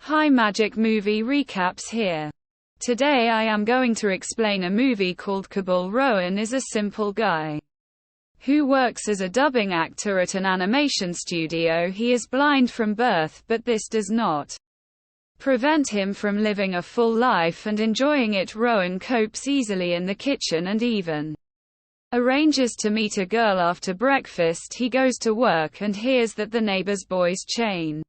Hi, Magic Movie Recaps here. Today I am going to explain a movie called Kabul. Rowan is a simple guy who works as a dubbing actor at an animation studio. He is blind from birth, but this does not prevent him from living a full life and enjoying it. Rowan copes easily in the kitchen and even arranges to meet a girl after breakfast. He goes to work and hears that the neighbor's boy's chain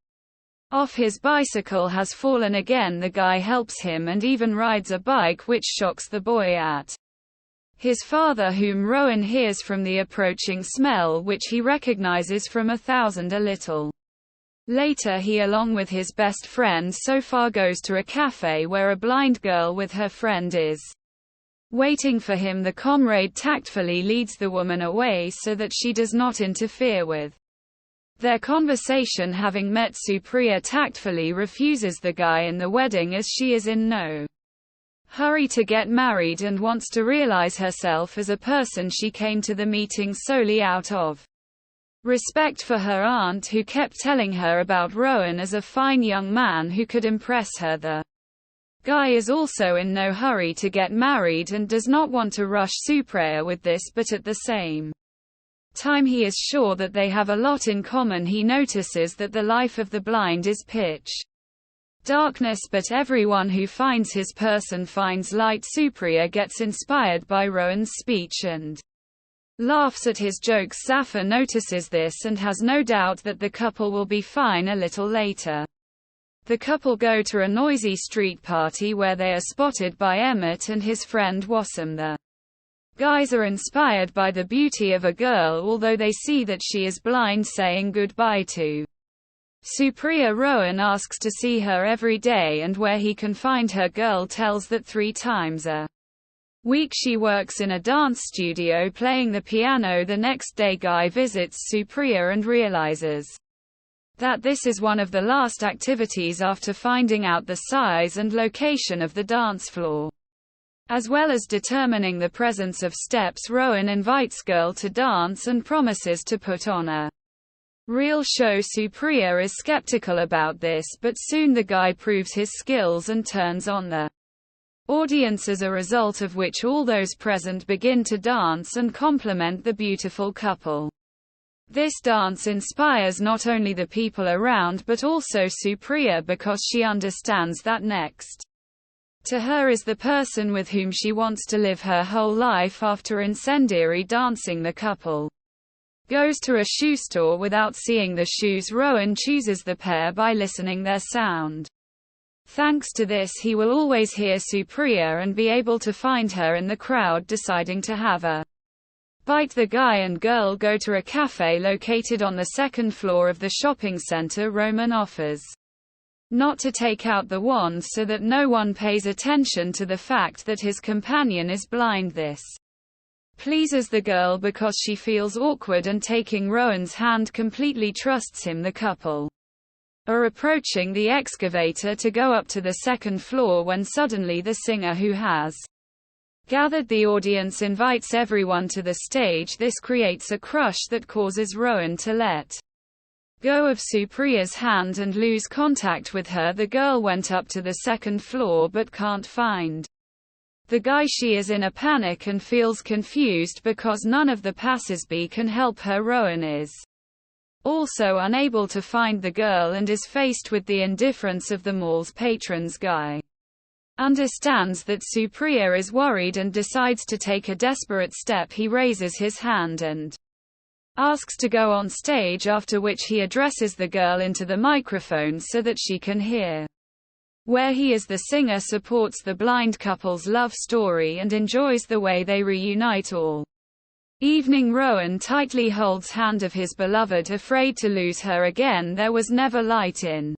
off his bicycle has fallen again. The guy helps him and even rides a bike, which shocks the boy at his father, whom Rowan hears from the approaching smell, which he recognizes from 1,000 a little. Later he, along with his best friend Sofar, goes to a cafe where a blind girl with her friend is waiting for him. The comrade tactfully leads the woman away so that she does not interfere with their conversation. Having met Supriya tactfully refuses the guy in the wedding as she is in no hurry to get married and wants to realize herself as a person. She came to the meeting solely out of respect for her aunt, who kept telling her about Rowan as a fine young man who could impress her. The guy is also in no hurry to get married and does not want to rush Supriya with this, but at the same time he is sure that they have a lot in common. He notices that the life of the blind is pitch darkness, but everyone who finds his person finds light. Supriya gets inspired by Rowan's speech and laughs at his jokes. Zafar notices this and has no doubt that the couple will be fine. A little later, the couple go to a noisy street party where they are spotted by Emmett and his friend Wasim. The guys are inspired by the beauty of a girl, although they see that she is blind. Saying goodbye to Supriya, Rowan asks to see her every day and where he can find her. Girl tells that 3 times a week she works in a dance studio playing the piano. The next day Guy visits Supriya and realizes that this is one of the last activities after finding out the size and location of the dance floor. As well as determining the presence of steps, Rowan invites Girl to dance and promises to put on a real show. Supriya is skeptical about this, but soon the guy proves his skills and turns on the audience, as a result of which all those present begin to dance and compliment the beautiful couple. This dance inspires not only the people around but also Supriya, because she understands that next to her is the person with whom she wants to live her whole life. After incendiary dancing, the couple goes to a shoe store without seeing the shoes. Rowan chooses the pair by listening their sound. Thanks to this, he will always hear Supriya and be able to find her in the crowd. Deciding to have a bite, the guy and girl go to a cafe located on the 2nd floor of the shopping center. Roman offers not to take out the wand so that no one pays attention to the fact that his companion is blind. This pleases the girl because she feels awkward, and taking Rowan's hand completely trusts him. The couple are approaching the excavator to go up to the 2nd floor when suddenly the singer who has gathered the audience invites everyone to the stage. This creates a crush that causes Rowan to let go of Supriya's hand and lose contact with her. The girl went up to the 2nd floor but can't find the guy. She is in a panic and feels confused because none of the passersby can help her. Rowan is also unable to find the girl and is faced with the indifference of the mall's patrons. Guy understands that Supriya is worried and decides to take a desperate step. He raises his hand and asks to go on stage, after which he addresses the girl into the microphone so that she can hear where he is. The singer supports the blind couple's love story and enjoys the way they reunite all evening. Rowan tightly holds hand of his beloved, afraid to lose her again. There was never light in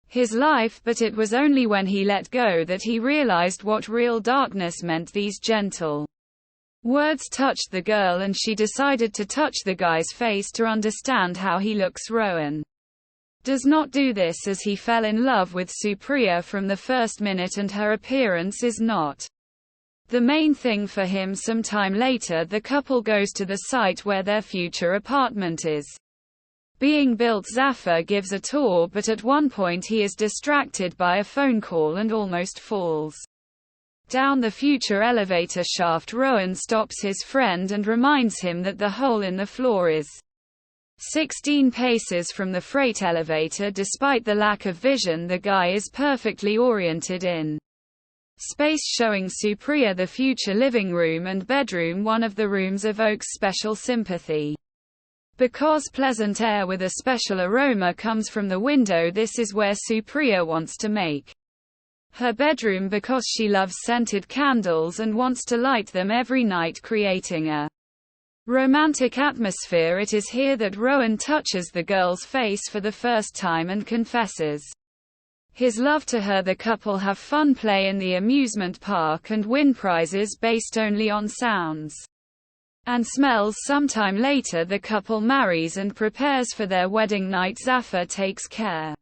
his life, but it was only when he let go that he realized what real darkness meant. These gentle words touched the girl and she decided to touch the guy's face to understand how he looks. Rowan does not do this as he fell in love with Supriya from the first minute and her appearance is not the main thing for him. Sometime later, the couple goes to the site where their future apartment is being built. Zafar gives a tour, but at one point he is distracted by a phone call and almost falls down the future elevator shaft. Rowan stops his friend and reminds him that the hole in the floor is 16 paces from the freight elevator. Despite the lack of vision, the guy is perfectly oriented in space, showing Supriya the future living room and bedroom. One of the rooms evokes special sympathy. Because pleasant air with a special aroma comes from the window, this is where Supriya wants to make her bedroom because she loves scented candles and wants to light them every night, creating a romantic atmosphere. It is here that Rowan touches the girl's face for the first time and confesses his love to her. The couple have fun, play in the amusement park, and win prizes based only on sounds and smells. Sometime later, the couple marries and prepares for their wedding night. Zafar takes care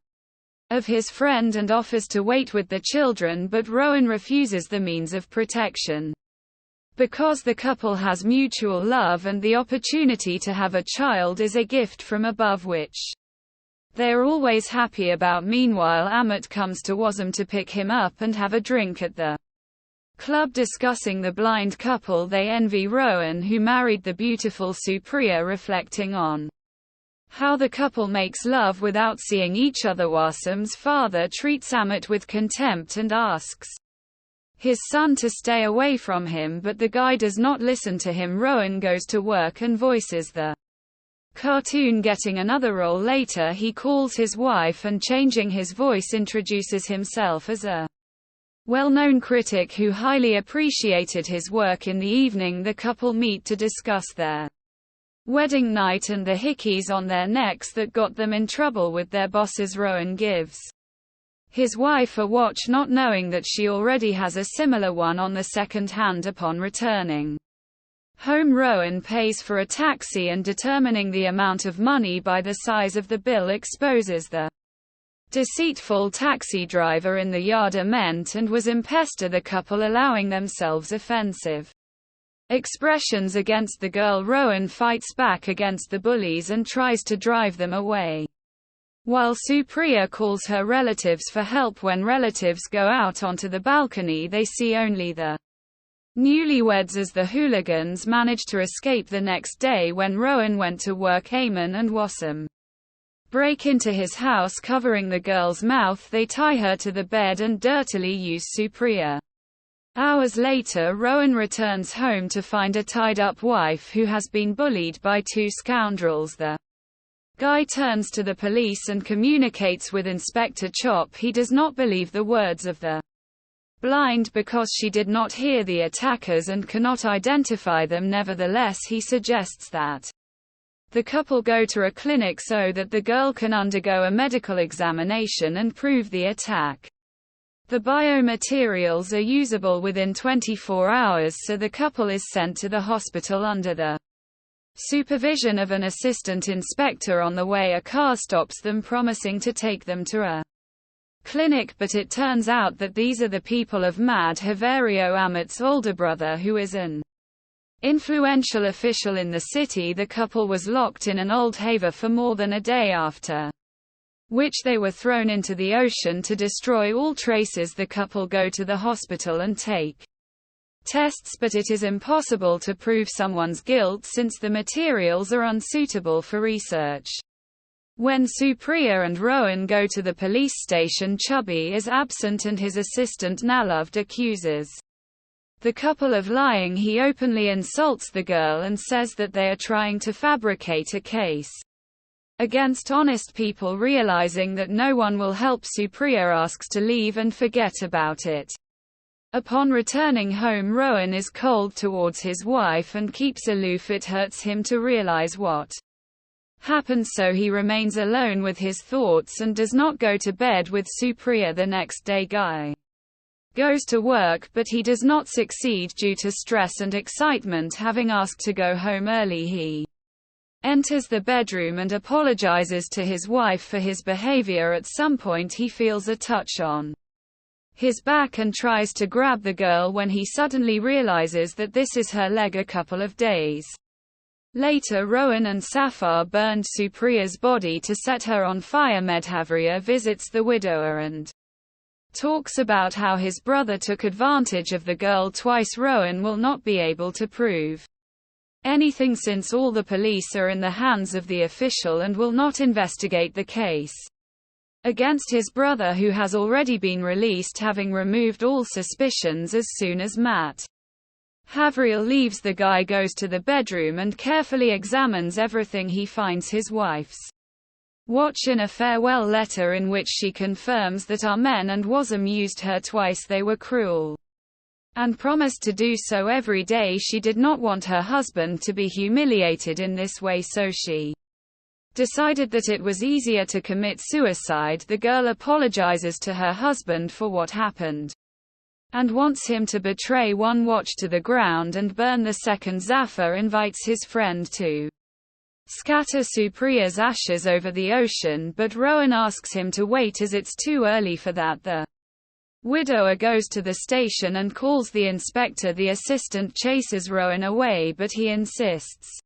of his friend and offers to wait with the children, but Rowan refuses the means of protection. Because the couple has mutual love and the opportunity to have a child is a gift from above, which they are always happy about. Meanwhile, Amit comes to Wasm to pick him up and have a drink at the club. Discussing the blind couple, they envy Rowan, who married the beautiful Supriya, reflecting on how the couple makes love without seeing each other. Wasim's father treats Amit with contempt and asks his son to stay away from him, but the guy does not listen to him. Rowan goes to work and voices the cartoon. Getting another role later, he calls his wife and, changing his voice, introduces himself as a well-known critic who highly appreciated his work. In the evening, the couple meet to discuss their wedding night and the hickeys on their necks that got them in trouble with their bosses. Rowan gives his wife a watch, not knowing that she already has a similar one on the second hand. Upon returning home, Rowan pays for a taxi, and determining the amount of money by the size of the bill exposes the deceitful taxi driver in the Yada meant and was impester the couple, allowing themselves offensive expressions against the girl. Rowan fights back against the bullies and tries to drive them away, while Supriya calls her relatives for help. When relatives go out onto the balcony, they see only the newlyweds as the hooligans manage to escape. The next day, when Rowan went to work, Ayman and Wasim break into his house, covering the girl's mouth. They tie her to the bed and dirtily use Supriya. Hours later, Rowan returns home to find a tied-up wife who has been bullied by two scoundrels. The guy turns to the police and communicates with Inspector Chop. He does not believe the words of the blind because she did not hear the attackers and cannot identify them. Nevertheless, he suggests that the couple go to a clinic so that the girl can undergo a medical examination and prove the attack. The biomaterials are usable within 24 hours, so the couple is sent to the hospital under the supervision of an assistant inspector. On the way, a car stops them, promising to take them to a clinic, but it turns out that these are the people of Mad Haverio, Amit's older brother, who is an influential official in the city. The couple was locked in an old haver for more than a day, after which they were thrown into the ocean to destroy all traces. The couple go to the hospital and take tests, but it is impossible to prove someone's guilt since the materials are unsuitable for research. When Supriya and Rowan go to the police station, Chubby is absent and his assistant Naloved accuses the couple of lying. He openly insults the girl and says that they are trying to fabricate a case against honest people. Realizing that no one will help, Supriya asks to leave and forget about it. Upon returning home, Rowan is cold towards his wife and keeps aloof. It hurts him to realize what happened, so he remains alone with his thoughts and does not go to bed with Supriya. The next day, Guy goes to work, but he does not succeed due to stress and excitement. Having asked to go home early, he enters the bedroom and apologizes to his wife for his behavior. At some point, he feels a touch on his back and tries to grab the girl when he suddenly realizes that this is her leg. A couple of days Later Rowan and Safar burned Supriya's body to set her on fire. Madhavriya visits the widower and talks about how his brother took advantage of the girl twice. Rowan will not be able to prove anything since all the police are in the hands of the official and will not investigate the case against his brother, who has already been released, having removed all suspicions as soon as Matt Havriel leaves. The guy goes to the bedroom and carefully examines everything. He finds his wife's watch in a farewell letter in which she confirms that Amen and Wasm used her twice. They were cruel and promised to do so every day. She did not want her husband to be humiliated in this way, so she decided that it was easier to commit suicide. The girl apologizes to her husband for what happened and wants him to betray one watch to the ground and burn the second. Zafar invites his friend to scatter Supriya's ashes over the ocean, but Rowan asks him to wait as it's too early for that. The widower goes to the station and calls the inspector. The assistant chases Rowan away, but he insists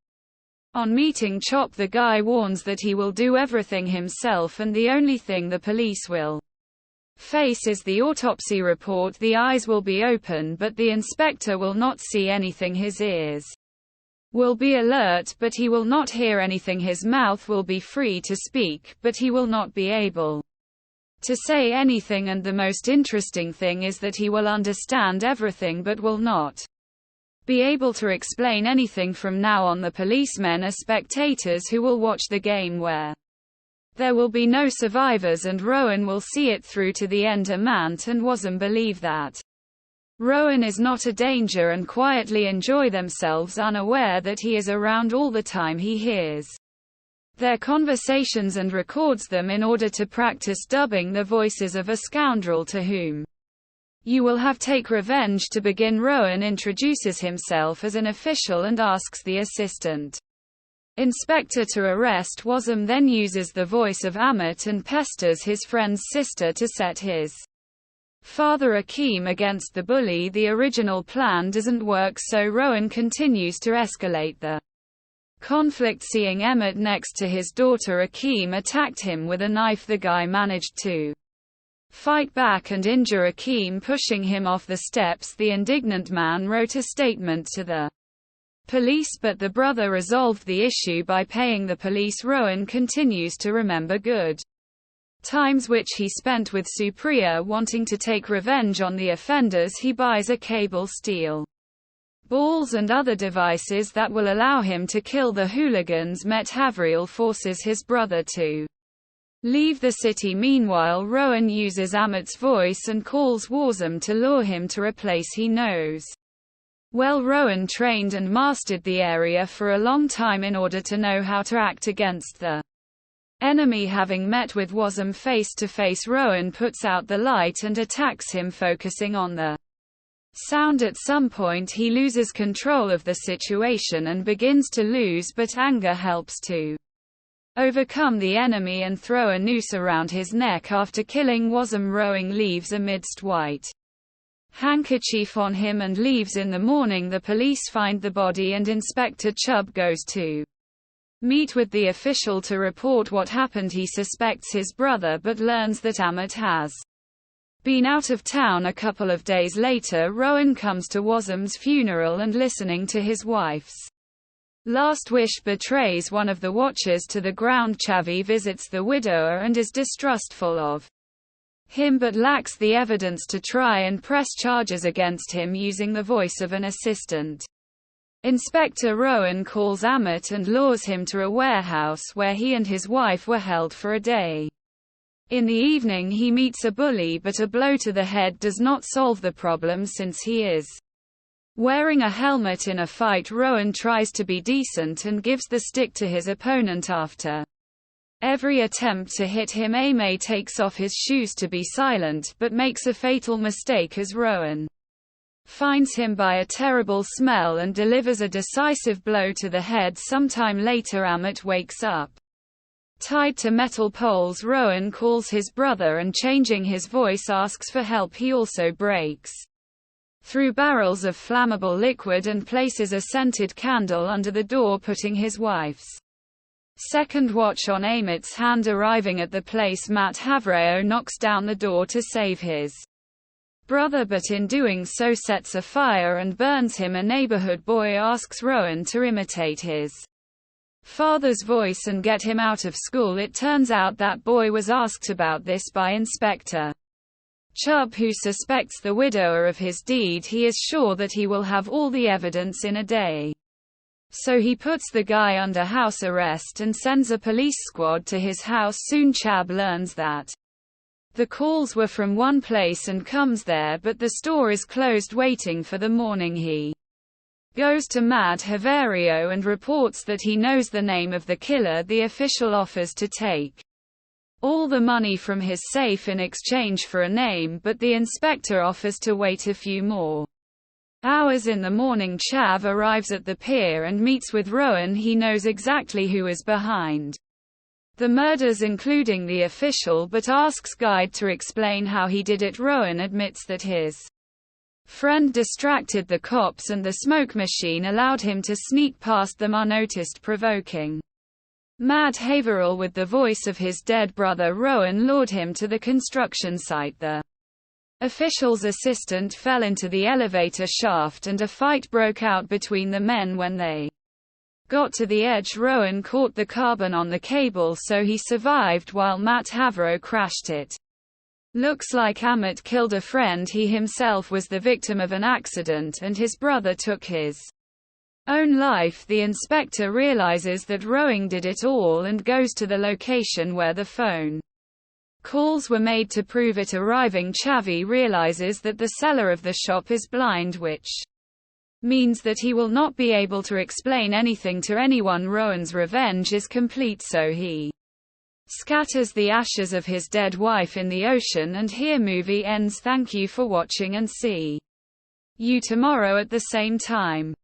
on meeting Chop. The guy warns that he will do everything himself and the only thing the police will face is the autopsy report. The eyes will be open, but the inspector will not see anything. His ears will be alert, but he will not hear anything. His mouth will be free to speak, but he will not be able to say anything. And the most interesting thing is that he will understand everything but will not be able to explain anything. From now on, the policemen are spectators who will watch the game where there will be no survivors, and Rowan will see it through to the end. Amant and Wasm believe that Rowan is not a danger and quietly enjoy themselves, unaware that he is around all the time. He hears their conversations and records them in order to practice dubbing the voices of a scoundrel to whom you will have take revenge. To begin, Rowan introduces himself as an official and asks the assistant inspector to arrest Wasm, then uses the voice of Amit and pesters his friend's sister to set his father Akeem against the bully. The original plan doesn't work, so Rowan continues to escalate the conflict. Seeing Emmett next to his daughter, Akeem attacked him with a knife. The guy managed to fight back and injure Akeem, pushing him off the steps. The indignant man wrote a statement to the police, but the brother resolved the issue by paying the police. Rowan continues to remember good times which he spent with Supriya. Wanting to take revenge on the offenders, he buys a cable, steel balls and other devices that will allow him to kill the hooligans. Madhavriel forces his brother to leave the city. Meanwhile, Rowan uses Amit's voice and calls Wasm to lure him to a place he knows well. Rowan trained and mastered the area for a long time in order to know how to act against the enemy. Having met with Wasm face to face, Rowan puts out the light and attacks him, focusing on the sound. At some point he loses control of the situation and begins to lose, but anger helps to overcome the enemy and throw a noose around his neck. After killing Wasm, Rowan leaves amidst white handkerchief on him and leaves. In the morning, the police find the body and Inspector Chubb goes to meet with the official to report what happened. He suspects his brother but learns that Amit has been out of town. A couple of days later, Rowan comes to Wasm's funeral and, listening to his wife's last wish, betrays one of the watchers to the ground. Chavi visits the widower and is distrustful of him but lacks the evidence to try and press charges against him using the voice of an assistant. Inspector Rowan calls Amit and lures him to a warehouse where he and his wife were held for a day. In the evening he meets a bully, but a blow to the head does not solve the problem since he is wearing a helmet. In a fight, Rowan tries to be decent and gives the stick to his opponent. After every attempt to hit him, Ame takes off his shoes to be silent, but makes a fatal mistake as Rowan finds him by a terrible smell and delivers a decisive blow to the head. Sometime later, Amit wakes up tied to metal poles. Rowan calls his brother and, changing his voice, asks for help. He also breaks through barrels of flammable liquid and places a scented candle under the door, putting his wife's second watch on Amit's hand. Arriving at the place, Matt Havreau knocks down the door to save his brother, but in doing so sets a fire and burns him. A neighborhood boy asks Rowan to imitate his father's voice and get him out of school. It turns out that boy was asked about this by Inspector Chubb, who suspects the widower of his deed. He is sure that he will have all the evidence in a day. So he puts the guy under house arrest and sends a police squad to his house. Soon Chubb learns that the calls were from one place and comes there, but the store is closed. Waiting for the morning, he goes to Matt Havreau and reports that he knows the name of the killer. The official offers to take all the money from his safe in exchange for a name, but the inspector offers to wait a few more hours. In the morning, Chubb arrives at the pier and meets with Rowan. He knows exactly who is behind the murders, including the official, but asks Guide to explain how he did it. Rowan admits that his friend distracted the cops and the smoke machine allowed him to sneak past them unnoticed, provoking Matt Havreau with the voice of his dead brother. Rowan lured him to the construction site. The official's assistant fell into the elevator shaft and a fight broke out between the men. When they got to the edge, Rowan caught the carbon on the cable, so he survived while Matt Havreau crashed it. Looks like Amit killed a friend. He himself was the victim of an accident and his brother took his own life. The inspector realizes that Rowan did it all and goes to the location where the phone calls were made to prove it. Arriving, Chavi realizes that the seller of the shop is blind, which means that he will not be able to explain anything to anyone. Rowan's revenge is complete, so he scatters the ashes of his dead wife in the ocean. And here movie ends. Thank you for watching and see you tomorrow at the same time.